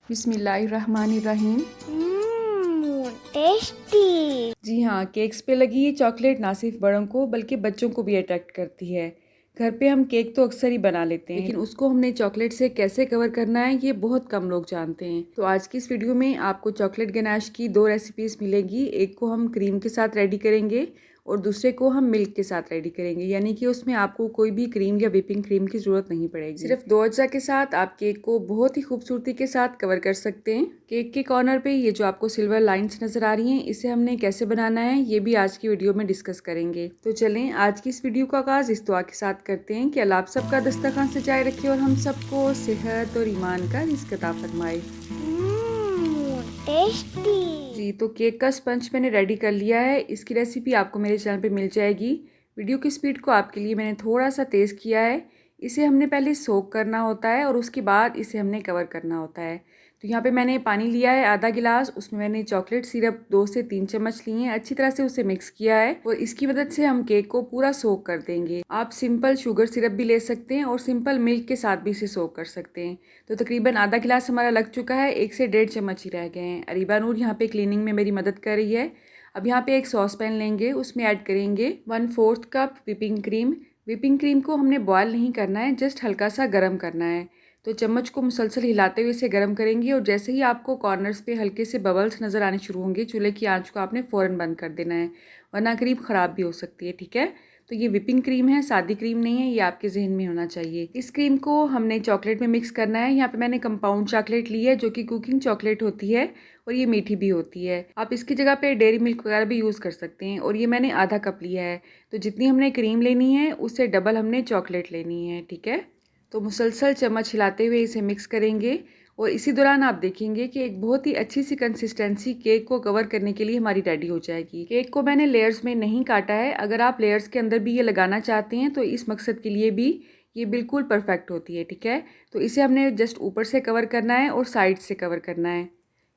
बिस्मिल्लाहिर्रहमानिर्रहीम। टेस्टी। जी हाँ, केक्स पे लगी ये चॉकलेट ना सिर्फ बड़ों को बल्कि बच्चों को भी अट्रैक्ट करती है। घर पे हम केक तो अक्सर ही बना लेते हैं, लेकिन उसको हमने चॉकलेट से कैसे कवर करना है ये बहुत कम लोग जानते हैं। तो आज की इस वीडियो में आपको चॉकलेट गनाश की दो रेसिपीज मिलेगी। एक को हम क्रीम के साथ रेडी करेंगे और दूसरे को हम मिल्क के साथ रेडी करेंगे, यानी कि उसमें आपको कोई भी क्रीम या व्हिपिंग क्रीम की ज़रूरत नहीं पड़ेगी। सिर्फ दो अज्जा के साथ आप केक को बहुत ही खूबसूरती के साथ कवर कर सकते हैं। केक के कॉर्नर पे ये जो आपको सिल्वर लाइंस नज़र आ रही हैं, इसे हमने कैसे बनाना है ये भी आज की वीडियो में डिस्कस करेंगे। तो चलें आज की इस वीडियो का आगाज़ इस दुआ के साथ करते हैं कि अल्लाह आप सबका दस्तरखान सजाए रखे और हम सबको सेहत और ईमान का रिज़्क अता फरमाए। टेस्टी। जी, तो केक का स्पंज मैंने रेडी कर लिया है। इसकी रेसिपी आपको मेरे चैनल पे मिल जाएगी। वीडियो की स्पीड को आपके लिए मैंने थोड़ा सा तेज़ किया है। इसे हमने पहले सोक करना होता है और उसके बाद इसे हमने कवर करना होता है। तो यहाँ पे मैंने पानी लिया है आधा गिलास, उसमें मैंने चॉकलेट सिरप 2 से 3 चम्मच लिए हैं। अच्छी तरह से उसे मिक्स किया है और इसकी मदद से हम केक को पूरा सोक कर देंगे। आप सिंपल शुगर सिरप भी ले सकते हैं और सिंपल मिल्क के साथ भी इसे सोक कर सकते हैं। तो तकरीबन आधा गिलास हमारा लग चुका है, 1 से 1.5 चम्मच ही रह गए हैं। अरीबा नूर यहाँ पे क्लीनिंग में मेरी मदद कर रही है। अब यहाँ पे एक सॉस पैन लेंगे, उसमें ऐड करेंगे 1/4 cup whipping cream. Whipping cream को हमने बॉयल नहीं करना है, जस्ट हल्का सा गर्म करना है। तो चम्मच को मुसलसल हिलाते हुए इसे गर्म करेंगे और जैसे ही आपको कॉर्नर्स पे हल्के से बबल्स नज़र आने शुरू होंगे, चूल्हे की आंच को आपने फ़ौरन बंद कर देना है, वरना क्रीम ख़राब भी हो सकती है। ठीक है, तो ये व्हिपिंग क्रीम है, सादी क्रीम नहीं है, ये आपके जहन में होना चाहिए। इस क्रीम को हमने चॉकलेट में मिक्स करना है। यहाँ पे मैंने कंपाउंड चॉकलेट ली है जो कि कुकिंग चॉकलेट होती है और ये मीठी भी होती है। आप इसकी जगह पे डेयरी मिल्क वगैरह भी यूज़ कर सकते हैं। और ये मैंने आधा कप लिया है। तो जितनी हमने क्रीम लेनी है उससे डबल हमने चॉकलेट लेनी है। ठीक है, तो मुसलसल चम्मच हिलाते हुए इसे मिक्स करेंगे और इसी दौरान आप देखेंगे कि एक बहुत ही अच्छी सी कंसिस्टेंसी केक को कवर करने के लिए हमारी रेडी हो जाएगी। केक को मैंने लेयर्स में नहीं काटा है। अगर आप लेयर्स के अंदर भी ये लगाना चाहते हैं तो इस मकसद के लिए भी ये बिल्कुल परफेक्ट होती है। ठीक है, तो इसे हमने जस्ट ऊपर से कवर करना है और साइड से कवर करना है।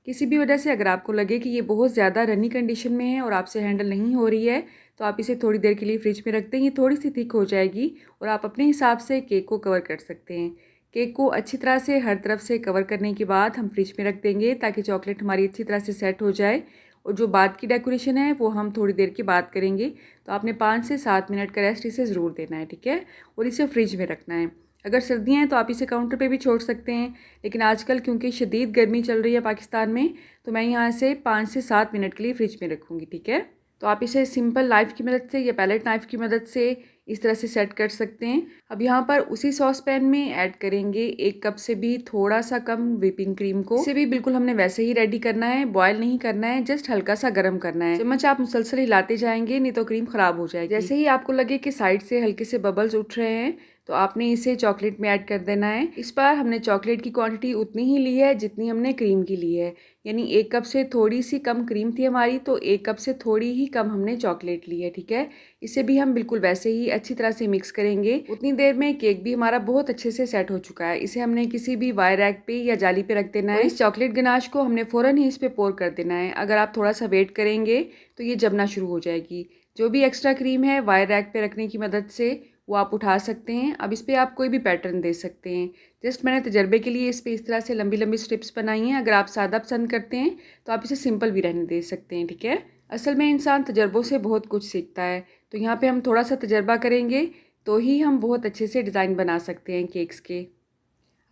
किसी भी वजह से अगर आपको लगे कि ये बहुत ज़्यादा रनी कंडीशन में है और आपसे हैंडल नहीं हो रही है, तो आप इसे थोड़ी देर के लिए फ्रिज में रख दें। ये थोड़ी सी थिक हो जाएगी और आप अपने हिसाब से केक को कवर कर सकते हैं। केक को अच्छी तरह से हर तरफ से कवर करने के बाद हम फ्रिज में रख देंगे ताकि चॉकलेट हमारी अच्छी तरह से सेट हो जाए। और जो बाद की डेकोरेशन है वो हम थोड़ी देर के बाद करेंगे। तो आपने 5 से 7 मिनट का रेस्ट इसे ज़रूर देना है। ठीक है, और इसे फ्रिज में रखना है। अगर सर्दियाँ हैं तो आप इसे काउंटर पे भी छोड़ सकते हैं, लेकिन आजकल क्योंकि शदीद गर्मी चल रही है पाकिस्तान में, तो मैं यहाँ से 5 से 7 मिनट के लिए फ्रिज में रखूँगी। ठीक है, तो आप इसे सिंपल नाइफ़ की मदद से या पैलेट नाइफ़ की मदद से इस तरह से सेट कर सकते हैं। अब यहाँ पर उसी सॉस पैन में ऐड करेंगे 1 कप से भी थोड़ा सा कम व्हिपिंग क्रीम को। इसे भी बिल्कुल हमने वैसे ही रेडी करना है, बॉयल नहीं करना है, जस्ट हल्का सा गर्म करना है। चम्मच आप मुसलसल हिलाते जाएंगे, नहीं तो क्रीम खराब हो जाएगी। जैसे ही आपको लगे कि साइड से हल्के से बबल्स उठ रहे हैं तो आपने इसे चॉकलेट में ऐड कर देना है। इस बार हमने चॉकलेट की क्वांटिटी उतनी ही ली है जितनी हमने क्रीम की ली है, यानी 1 कप से थोड़ी सी कम क्रीम थी हमारी, तो 1 कप से थोड़ी ही कम हमने चॉकलेट ली है। ठीक है, इसे भी हम बिल्कुल वैसे ही अच्छी तरह से मिक्स करेंगे। उतनी देर में केक भी हमारा बहुत अच्छे से सेट हो चुका है। इसे हमने किसी भी वायर रैक पे या जाली पे रख देना है। इस चॉकलेट गनाश को हमने फ़ौरन ही इस पे पोर कर देना है। अगर आप थोड़ा सा वेट करेंगे तो ये जमना शुरू हो जाएगी। जो भी एक्स्ट्रा क्रीम है वायर रैक पे रखने की मदद से वो आप उठा सकते हैं। अब इस पर आप कोई भी पैटर्न दे सकते हैं। जस्ट मैंने तजर्बे के लिए इस पर इस तरह से लंबी लंबी स्ट्रिप्स बनाई हैं। अगर आप सादा पसंद करते हैं तो आप इसे सिंपल भी रहने दे सकते हैं। ठीक है, असल में इंसान तजर्बों से बहुत कुछ सीखता है। तो यहाँ पे हम थोड़ा सा तजर्बा करेंगे तो ही हम बहुत अच्छे से डिज़ाइन बना सकते हैं केक्स के।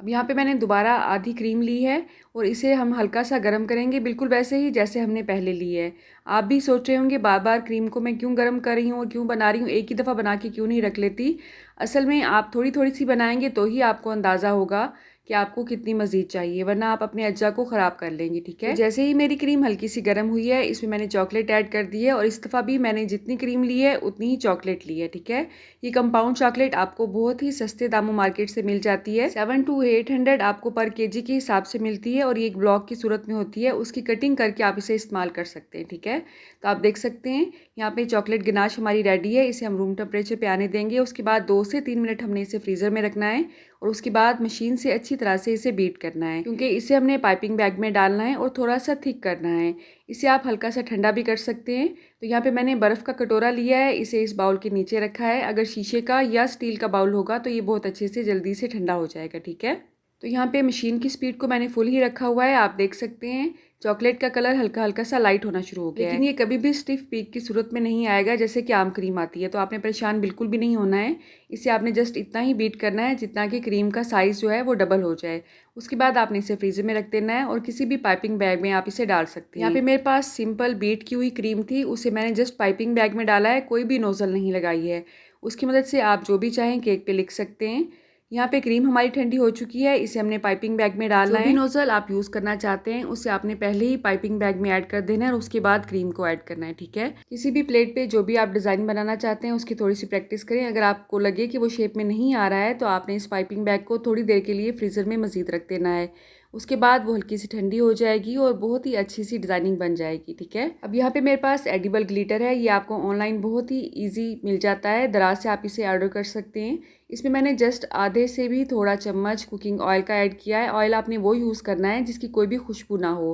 अब यहाँ पे मैंने दोबारा आधी क्रीम ली है और इसे हम हल्का सा गर्म करेंगे, बिल्कुल वैसे ही जैसे हमने पहले ली है। आप भी सोच रहे होंगे बार बार क्रीम को मैं क्यों गर्म कर रही हूँ और क्यों बना रही हूँ, एक ही दफ़ा बना के क्यों नहीं रख लेती। असल में आप थोड़ी थोड़ी सी बनाएंगे तो ही आपको अंदाज़ा होगा कि आपको कितनी मज़ीद चाहिए, वरना आप अपने अज्जा को ख़राब कर लेंगे। ठीक है, तो जैसे ही मेरी क्रीम हल्की सी गर्म हुई है इसमें मैंने चॉकलेट ऐड कर दी है और इस दफ़ा भी मैंने जितनी क्रीम ली है उतनी ही चॉकलेट ली है। ठीक है, ये कंपाउंड चॉकलेट आपको बहुत ही सस्ते दामों मार्केट से मिल जाती है। 700 to 800 आपको पर केजी के हिसाब से मिलती है और ये एक ब्लॉक की सूरत में होती है। उसकी कटिंग करके आप इसे इस्तेमाल कर सकते हैं। ठीक है, तो आप देख सकते हैं यहाँ पे चॉकलेट गनाश हमारी रेडी है। इसे हम रूम टेम्परेचर पे आने देंगे। उसके बाद 2 से 3 मिनट हमने इसे फ्रीज़र में रखना है और उसके बाद मशीन से अच्छी तरह से इसे बीट करना है, क्योंकि इसे हमने पाइपिंग बैग में डालना है और थोड़ा सा थिक करना है। इसे आप हल्का सा ठंडा भी कर सकते हैं। तो यहाँ पे मैंने बर्फ़ का कटोरा लिया है, इसे इस बाउल के नीचे रखा है। अगर शीशे का या स्टील का बाउल होगा तो ये बहुत अच्छे से जल्दी से ठंडा हो जाएगा। ठीक है, तो यहाँ पे मशीन की स्पीड को मैंने फुल ही रखा हुआ है। आप देख सकते हैं चॉकलेट का कलर हल्का हल्का सा लाइट होना शुरू हो गया है। लेकिन ये कभी भी स्टिफ पीक की सूरत में नहीं आएगा जैसे कि आम क्रीम आती है, तो आपने परेशान बिल्कुल भी नहीं होना है। इसे आपने जस्ट इतना ही बीट करना है जितना कि क्रीम का साइज़ जो है वो डबल हो जाए। उसके बाद आपने इसे फ्रीज़र में रख देना है और किसी भी पाइपिंग बैग में आप इसे डाल सकते हैं। यहाँ पे मेरे पास सिंपल बीट की हुई क्रीम थी, उसे मैंने जस्ट पाइपिंग बैग में डाला है, कोई भी नोज़ल नहीं लगाई है। उसकी मदद से आप जो भी चाहें केक पे लिख सकते हैं। यहाँ पे क्रीम हमारी ठंडी हो चुकी है, इसे हमने पाइपिंग बैग में डालना है। जो भी नोज़ल आप यूज़ करना चाहते हैं उसे आपने पहले ही पाइपिंग बैग में ऐड कर देना है और उसके बाद क्रीम को ऐड करना है, ठीक है। किसी भी प्लेट पे जो भी आप डिज़ाइन बनाना चाहते हैं उसकी थोड़ी सी प्रैक्टिस करें। अगर आपको लगे कि वो शेप में नहीं आ रहा है तो आपने इस पाइपिंग बैग को थोड़ी देर के लिए फ्रीज़र में मज़ीद रख देना है। उसके बाद वो हल्की सी ठंडी हो जाएगी और बहुत ही अच्छी सी डिज़ाइनिंग बन जाएगी, ठीक है। अब यहाँ पे मेरे पास एडिबल ग्लिटर है, ये आपको ऑनलाइन बहुत ही ईजी मिल जाता है, दराज से आप इसे ऑर्डर कर सकते हैं। इसमें मैंने जस्ट आधे से भी थोड़ा चम्मच कुकिंग ऑयल का ऐड किया है। ऑयल आपने वो यूज़ करना है जिसकी कोई भी खुशबू ना हो।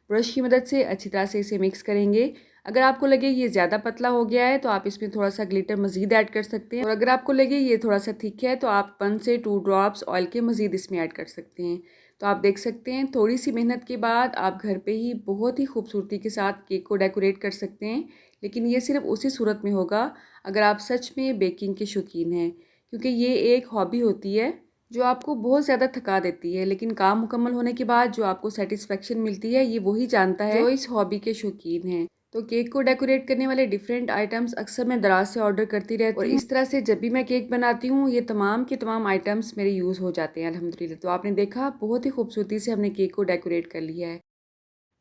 ब्रश की मदद से अच्छी तरह से इसे मिक्स करेंगे। अगर आपको लगे ये ज़्यादा पतला हो गया है तो आप इसमें थोड़ा सा ग्लिटर मज़ीद ऐड कर सकते हैं, और अगर आपको लगे ये थोड़ा सा थिक है तो आप 1 से 2 ड्रॉप्स ऑयल के मज़ीद इसमें ऐड कर सकते हैं। तो आप देख सकते हैं थोड़ी सी मेहनत के बाद आप घर पे ही बहुत ही खूबसूरती के साथ केक को डेकोरेट कर सकते हैं। लेकिन ये सिर्फ उसी सूरत में होगा अगर आप सच में बेकिंग के शौकीन हैं, क्योंकि ये एक हॉबी होती है जो आपको बहुत ज़्यादा थका देती है, लेकिन काम मुकम्मल होने के बाद जो आपको सेटिस्फेक्शन मिलती है ये वही जानता है जो इस हॉबी के शौकीन हैं। तो केक को डेकोरेट करने वाले डिफरेंट आइटम्स अक्सर मैं दराज से ऑर्डर करती रहती हूँ, और इस तरह से जब भी मैं केक बनाती हूँ ये तमाम के तमाम आइटम्स मेरे यूज़ हो जाते हैं अल्हम्दुलिल्लाह। तो आपने देखा बहुत ही खूबसूरती से हमने केक को डेकोरेट कर लिया है।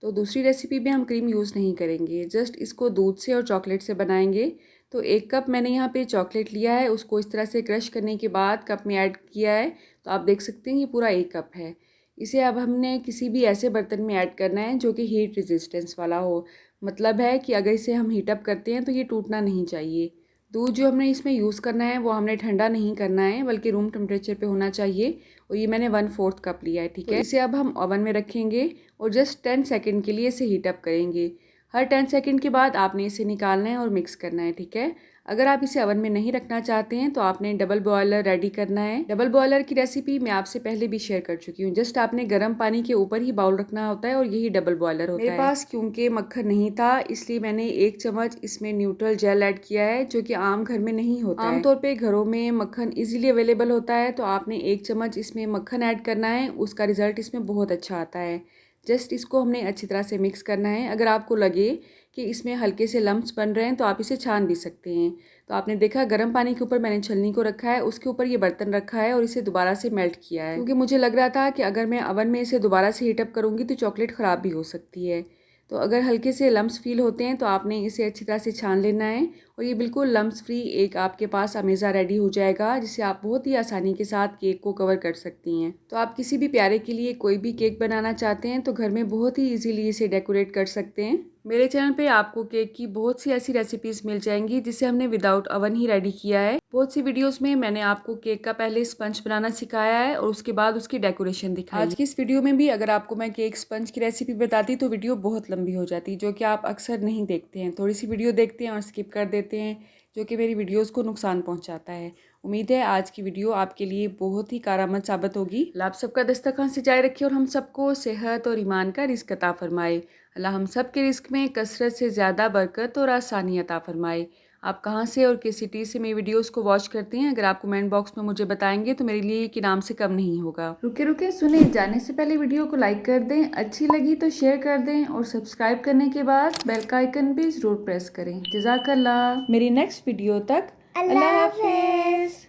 तो दूसरी रेसिपी में हम क्रीम यूज़ नहीं करेंगे, जस्ट इसको दूध से और चॉकलेट से बनाएंगे। तो 1 कप मैंने यहाँ पे चॉकलेट लिया है, उसको इस तरह से क्रश करने के बाद कप में ऐड किया है। तो आप देख सकते हैं ये पूरा 1 कप है। इसे अब हमने किसी भी ऐसे बर्तन में ऐड करना है जो कि हीट रेजिस्टेंस वाला हो। मतलब है कि अगर इसे हम हीट अप करते हैं तो ये टूटना नहीं चाहिए। दूध जो हमने इसमें यूज़ करना है वो हमने ठंडा नहीं करना है, बल्कि रूम टेम्परेचर पे होना चाहिए, और ये मैंने 1/4 कप लिया है, ठीक है। इसे अब हम ओवन में रखेंगे और जस्ट 10 सेकंड के लिए इसे हीट अप करेंगे। हर 10 सेकंड के बाद आपने इसे निकालना है और मिक्स करना है, ठीक है। अगर आप इसे ओवन में नहीं रखना चाहते हैं तो आपने डबल बॉयलर रेडी करना है। डबल बॉयलर की रेसिपी मैं आपसे पहले भी शेयर कर चुकी हूँ। जस्ट आपने गर्म पानी के ऊपर ही बाउल रखना होता है और यही डबल बॉयलर होता है। मेरे पास क्योंकि मक्खन नहीं था इसलिए मैंने 1 चम्मच इसमें न्यूट्रल जेल ऐड किया है, जो कि आम घर में नहीं होता है। आमतौर पर घरों में मक्खन ईजिली अवेलेबल होता है, तो आपने 1 चम्मच इसमें मक्खन ऐड करना है, उसका रिजल्ट इसमें बहुत अच्छा आता है। जस्ट इसको हमने अच्छी तरह से मिक्स करना है। अगर आपको लगे कि इसमें हल्के से लम्प्स बन रहे हैं तो आप इसे छान भी सकते हैं। तो आपने देखा गर्म पानी के ऊपर मैंने छलनी को रखा है, उसके ऊपर ये बर्तन रखा है और इसे दोबारा से मेल्ट किया है, क्योंकि मुझे लग रहा था कि अगर मैं ओवन में इसे दोबारा से हीटअप करूँगी तो चॉकलेट ख़राब भी हो सकती है। तो अगर हल्के से लम्प्स फील होते हैं तो आपने इसे अच्छी तरह से छान लेना है, और ये बिल्कुल लम्प्स फ्री एक आपके पास अमेज़ा रेडी हो जाएगा, जिसे आप बहुत ही आसानी के साथ केक को कवर कर सकती हैं। तो आप किसी भी प्यारे के लिए कोई भी केक बनाना चाहते हैं तो घर में बहुत ही ईजीली इसे डेकोरेट कर सकते हैं। मेरे चैनल पे आपको केक की बहुत सी ऐसी रेसिपीज़ मिल जाएंगी जिसे हमने विदाउट ओवन ही रेडी किया है। बहुत सी वीडियोस में मैंने आपको केक का पहले स्पंज बनाना सिखाया है और उसके बाद उसकी डेकोरेशन दिखाई। आज की इस वीडियो में भी अगर आपको मैं केक स्पंज की रेसिपी बताती तो वीडियो बहुत लंबी हो जाती, जो कि आप अक्सर नहीं देखते हैं। थोड़ी सी वीडियो देखते हैं और स्किप कर देते हैं, जो कि मेरी वीडियोज़ को नुकसान पहुँचाता है। उम्मीद है आज की वीडियो आपके लिए बहुत ही कारआमद साबित होगी। अल्लाह आप सबका दस्तरखान सजाए रखे और हम सबको सेहत और ईमान का रिज़्क अता फरमाए। अल्लाह हम सब के रिस्क में कसरत से ज़्यादा बरकत और आसानी अता फरमाए। आप कहाँ से और किस सिटी से मेरी वीडियोस को वॉच करते हैं, अगर आप कमेंट बॉक्स में मुझे बताएंगे तो मेरे लिए कि नाम से कम नहीं होगा। रुके रुके सुने, जाने से पहले वीडियो को लाइक कर दें, अच्छी लगी तो शेयर कर दें, और सब्सक्राइब करने के बाद बेल का आइकन भी ज़रूर प्रेस करें। जज़ाकल्लाह। मेरी नेक्स्ट वीडियो तक अल्लाह हाफिज़।